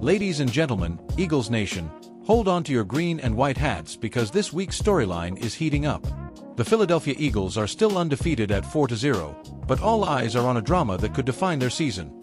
Ladies and gentlemen, Eagles Nation, hold on to your green and white hats because this week's storyline is heating up. The Philadelphia Eagles are still undefeated at 4-0, but all eyes are on a drama that could define their season.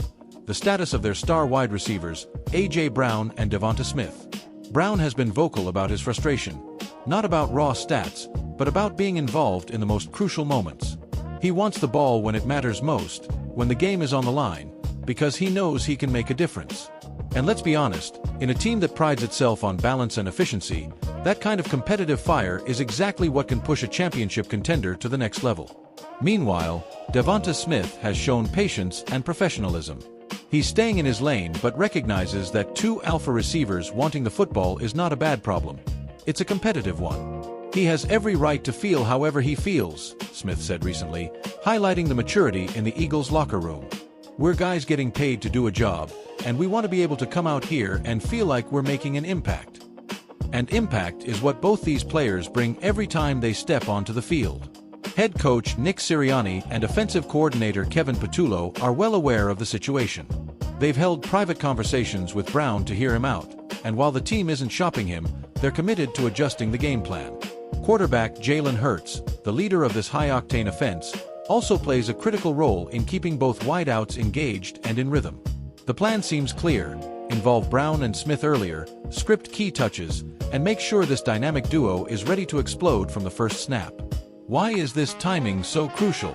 The status of their star wide receivers, A.J. Brown and DeVonta Smith. Brown has been vocal about his frustration, not about raw stats, but about being involved in the most crucial moments. He wants the ball when it matters most, when the game is on the line, because he knows he can make a difference. And let's be honest, in a team that prides itself on balance and efficiency, that kind of competitive fire is exactly what can push a championship contender to the next level. Meanwhile, DeVonta Smith has shown patience and professionalism. He's staying in his lane but recognizes that two alpha receivers wanting the football is not a bad problem. It's a competitive one. He has every right to feel however he feels, Smith said recently, highlighting the maturity in the Eagles' locker room. We're guys getting paid to do a job, and we want to be able to come out here and feel like we're making an impact. And impact is what both these players bring every time they step onto the field. Head coach Nick Sirianni and offensive coordinator Kevin Patullo are well aware of the situation. They've held private conversations with Brown to hear him out, and while the team isn't shopping him, they're committed to adjusting the game plan. Quarterback Jalen Hurts, the leader of this high-octane offense, also plays a critical role in keeping both wideouts engaged and in rhythm. The plan seems clear: involve Brown and Smith earlier, script key touches, and make sure this dynamic duo is ready to explode from the first snap. Why is this timing so crucial?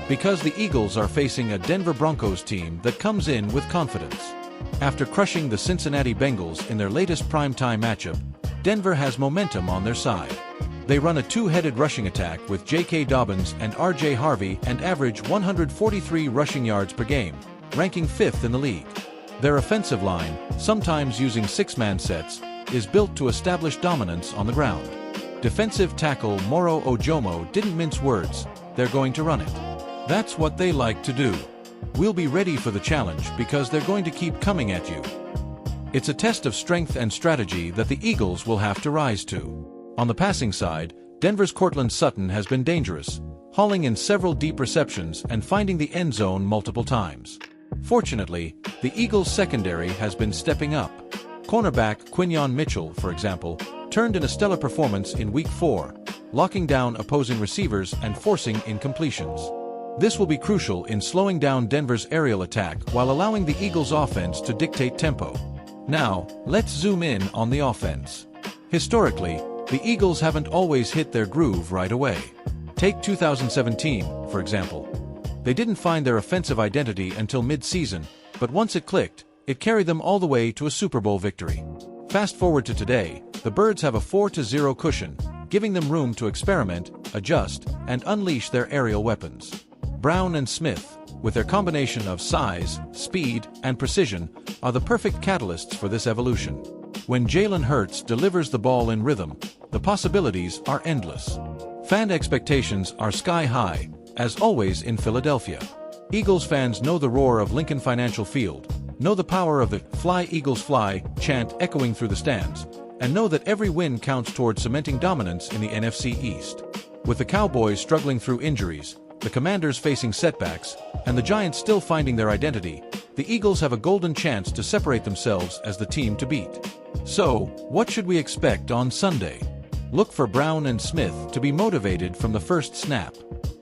Because the Eagles are facing a Denver Broncos team that comes in with confidence. After crushing the Cincinnati Bengals in their latest primetime matchup, Denver has momentum on their side. They run a two-headed rushing attack with J.K. Dobbins and R.J. Harvey and average 143 rushing yards per game, ranking 5th in the league. Their offensive line, sometimes using six-man sets, is built to establish dominance on the ground. Defensive tackle Moro Ojomo didn't mince words: they're going to run it. That's what they like to do. We'll be ready for the challenge because they're going to keep coming at you. It's a test of strength and strategy that the Eagles will have to rise to. On the passing side, Denver's Courtland Sutton has been dangerous, hauling in several deep receptions and finding the end zone multiple times. Fortunately, the Eagles' secondary has been stepping up. Cornerback Quinyon Mitchell, for example, turned in a stellar performance in Week 4, locking down opposing receivers and forcing incompletions. This will be crucial in slowing down Denver's aerial attack while allowing the Eagles' offense to dictate tempo. Now, let's zoom in on the offense. Historically, the Eagles haven't always hit their groove right away. Take 2017, for example. They didn't find their offensive identity until mid-season, but once it clicked, it carried them all the way to a Super Bowl victory. Fast forward to today, the Birds have a 4-0 cushion, giving them room to experiment, adjust, and unleash their aerial weapons. Brown and Smith, with their combination of size, speed, and precision, are the perfect catalysts for this evolution. When Jalen Hurts delivers the ball in rhythm, the possibilities are endless. Fan expectations are sky-high, as always in Philadelphia. Eagles fans know the roar of Lincoln Financial Field, know the power of the "Fly Eagles Fly" chant echoing through the stands, and know that every win counts toward cementing dominance in the NFC East. With the Cowboys struggling through injuries, the Commanders facing setbacks, and the Giants still finding their identity, the Eagles have a golden chance to separate themselves as the team to beat. So, what should we expect on Sunday? Look for Brown and Smith to be motivated from the first snap.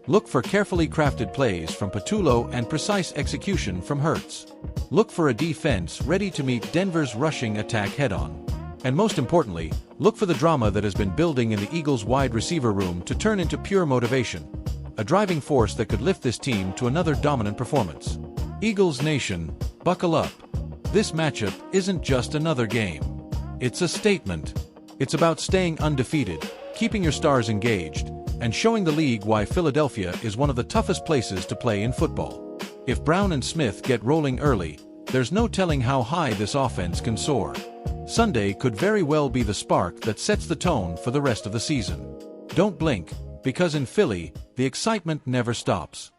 Look for carefully crafted plays from Patullo and precise execution from Hurts. Look for a defense ready to meet Denver's rushing attack head-on. And most importantly, look for the drama that has been building in the Eagles' wide receiver room to turn into pure motivation, a driving force that could lift this team to another dominant performance. Eagles Nation, buckle up. This matchup isn't just another game. It's a statement. It's about staying undefeated, keeping your stars engaged, and showing the league why Philadelphia is one of the toughest places to play in football. If Brown and Smith get rolling early, there's no telling how high this offense can soar. Sunday could very well be the spark that sets the tone for the rest of the season. Don't blink, because in Philly, the excitement never stops.